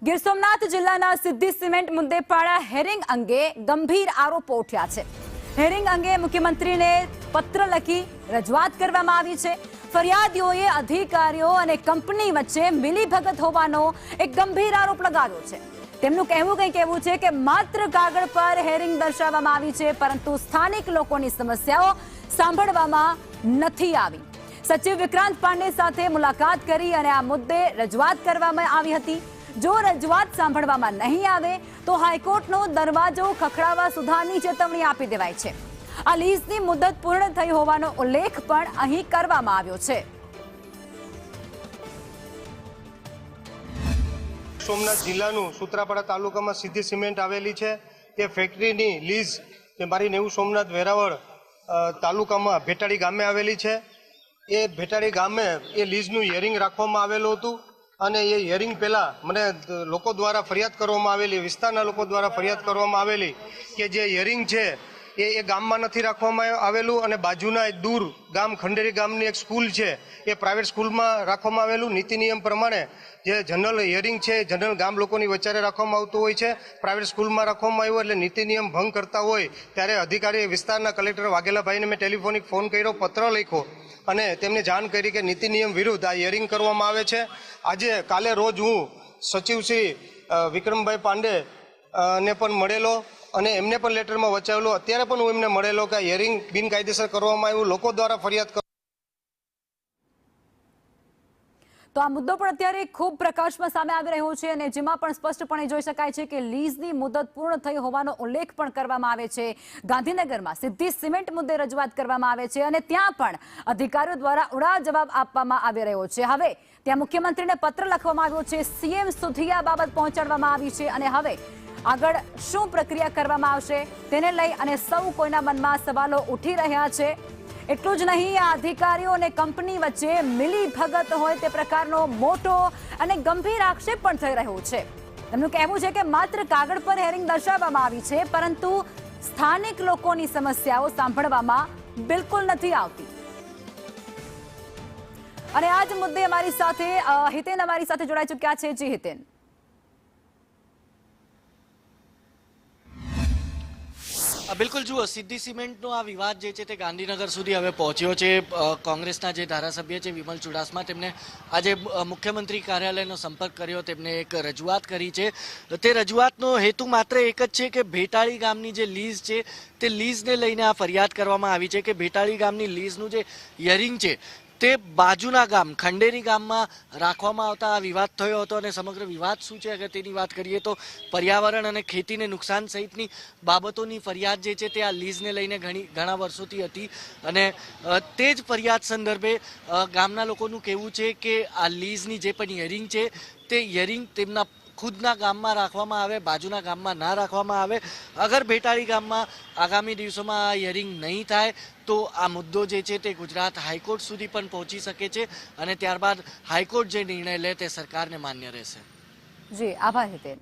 ગીર સોમનાથ જિલ્લાના સિદ્ધી સિમેન્ટ મુદ્દે પાડા હેરિંગ અંગે ગંભીર આરોપો ઉઠ્યા છે। હેરિંગ અંગે મુખ્યમંત્રીને પત્ર લખી રજૂઆત કરવામાં આવી છે। ફરિયાદીઓએ અધિકારીઓ અને કંપની વચ્ચે મિલીભગત હોવાનો એક ગંભીર આરોપ લગાવ્યો છે। તેમનું કહેવું છે કે માત્ર કાગળ પર હેરિંગ દર્શાવવામાં આવી છે, પરંતુ સ્થાનિક લોકોની સમસ્યાઓ સાંભળવામાં નથી આવી। સચિવ વિક્રાંત પાંડે સાથે મુલાકાત કરી અને આ મુદ્દે રજૂઆત કરવામાં આવી હતી। જો રજૂઆત સાંભળવામાં નહીં આવે તો હાઈકોર્ટનો દરવાજો ખખડાવવા સુધારની ચેતવણી આપી દેવાઈ છે। આ લીઝની મુદત પૂર્ણ થઈ હોવાનો ઉલ્લેખ પણ અહીં કરવામાં આવ્યો છે। સોમનાથ જિલ્લાનું સૂત્રાપાડા તાલુકામાં સિદ્ધી સિમેન્ટ આવેલી છે। તે ફેક્ટરીની લીઝ જે મારી નેવું સોમનાથ વેરાવળ તાલુકામાં ભેટાડી ગામે આવેલી છે। એ ભેટાડી ગામે એ લીઝનું હિયરિંગ રાખવામાં આવેલું હતું અને એ હિયરિંગ પહેલાં મને લોકો દ્વારા ફરિયાદ કરવામાં આવેલી, વિસ્તારના લોકો દ્વારા ફરિયાદ કરવામાં આવેલી કે જે હિયરિંગ છે એ ગામમાં નથી રાખવામાં આવેલું અને બાજુના એક દૂર ગામ ખંડેરી ગામની એક સ્કૂલ છે એ પ્રાઇવેટ સ્કૂલમાં રાખવામાં આવેલું। નીતિ નિયમ પ્રમાણે જે જનરલ હિયરિંગ છે જનરલ ગામ લોકોની વચ્ચે રાખવામાં આવતું હોય છે, પ્રાઇવેટ સ્કૂલમાં રાખવામાં આવ્યું એટલે નીતિ નિયમ ભંગ કરતા હોય ત્યારે અધિકારી વિસ્તારના કલેક્ટર વાઘેલાભાઈને મેં ટેલિફોનિક ફોન કર્યો, પત્ર લખ્યો અને તેમને જાણ કરી કે નીતિ નિયમ વિરુદ્ધ આ હિયરિંગ કરવામાં આવે છે। આજે કાલે રોજ હું સચિવ શ્રી વિક્રમભાઈ પાંડે ને પણ મળેલો અને એમને પણ લેટરમાં વચાવેલો। અત્યારે પણ હું એમને મળેલો કે હિયરિંગ બિનકાયદેસર કરવામાં આવ્યું, લોકો દ્વારા ફરિયાદ। તો આ મુદ્દો પણ અત્યારે ખૂબ પ્રકાશમાં સામે આવી રહ્યો છે અને જેમાં પણ સ્પષ્ટપણે જોઈ શકાય છે કે લીઝની મુદત પૂર્ણ થઈ હોવાનો ઉલ્લેખ પણ કરવામાં આવે છે। ગાંધીનગરમાં સિદ્ધી સિમેન્ટ મુદ્દે રજૂઆત કરવામાં આવે છે અને ત્યાં પણ અધિકારીઓ દ્વારા ઉડા જવાબ આપવામાં આવી રહ્યો છે। હવે ત્યાં મુખ્યમંત્રીને પત્ર લખવામાં આવ્યો છે, સીએમ સુધી આ બાબત પહોંચાડવામાં આવી છે અને હવે આગળ શું પ્રક્રિયા કરવામાં આવશે તેને લઈ અને સૌ કોઈના મનમાં સવાલો ઉઠી રહ્યા છે। એટલું જ નહીં, આ અધિકારીઓ અને કંપની વચ્ચે મિલીભગત હોય તે પ્રકારનો મોટો અને ગંભીર આક્ષેપ પણ થઈ રહ્યો છે। તેમનું કહેવું છે કે માત્ર કાગળ પર હેરિંગ દર્શાવવામાં આવી છે, પરંતુ સ્થાનિક લોકોની સમસ્યાઓ સાંભળવામાં બિલકુલ નથી આવતી। અને આ જ મુદ્દે અમારી સાથે હિતેન જોડાઈ ચૂક્યા છે। જી હિતેન। બિલકુલ જુઓ, સિદ્ધી સિમેન્ટનો આ વિવાદ જે છે તે ગાંધીનગર સુધી હવે પહોંચ્યો છે। કોંગ્રેસના જે ધારાસભ્ય છે વિમલ ચુડાસમા, તેમને આજે મુખ્યમંત્રી કાર્યાલયનો સંપર્ક કર્યો, તેમને એક રજૂઆત કરી છે। તે રજૂઆતનો હેતુ માત્ર એક જ છે કે ભેટાળી ગામની જે લીઝ છે તે લીઝને લઈને આ ફરિયાદ કરવામાં આવી છે કે ભેટાળી ગામની લીઝનું જે હિયરિંગ છે તે બાજુના ગામ ખંડેરી ગામમાં રાખવામાં આવતા આ વિવાદ થયો હતો। અને સમગ્ર વિવાદ શું છે અગર તેની વાત કરીએ તો પર્યાવરણ અને ખેતીને નુકસાન સહિતની બાબતોની ફરિયાદ જે છે તે આ લીઝને લઈને ઘણા વર્ષોથી હતી અને તે જ ફરિયાદ સંદર્ભે ગામના લોકોનું કહેવું છે કે આ લીઝની જે પણ હિયરિંગ છે તે હિયરિંગ તેમના ખુદના ગામમાં રાખવામાં આવે, બાજુના ગામમાં ના રાખવામાં આવે। અગર ભેટાળી ગામમાં આગામી દિવસોમાં આ હિયરિંગ નહીં થાય તો આ મુદ્દો જે છે તે ગુજરાત હાઈકોર્ટ સુધી પણ પહોંચી શકે છે અને ત્યારબાદ હાઈકોર્ટ જે નિર્ણય લે તે સરકારને માન્ય રહેશે। જી, આભાર હિતેન।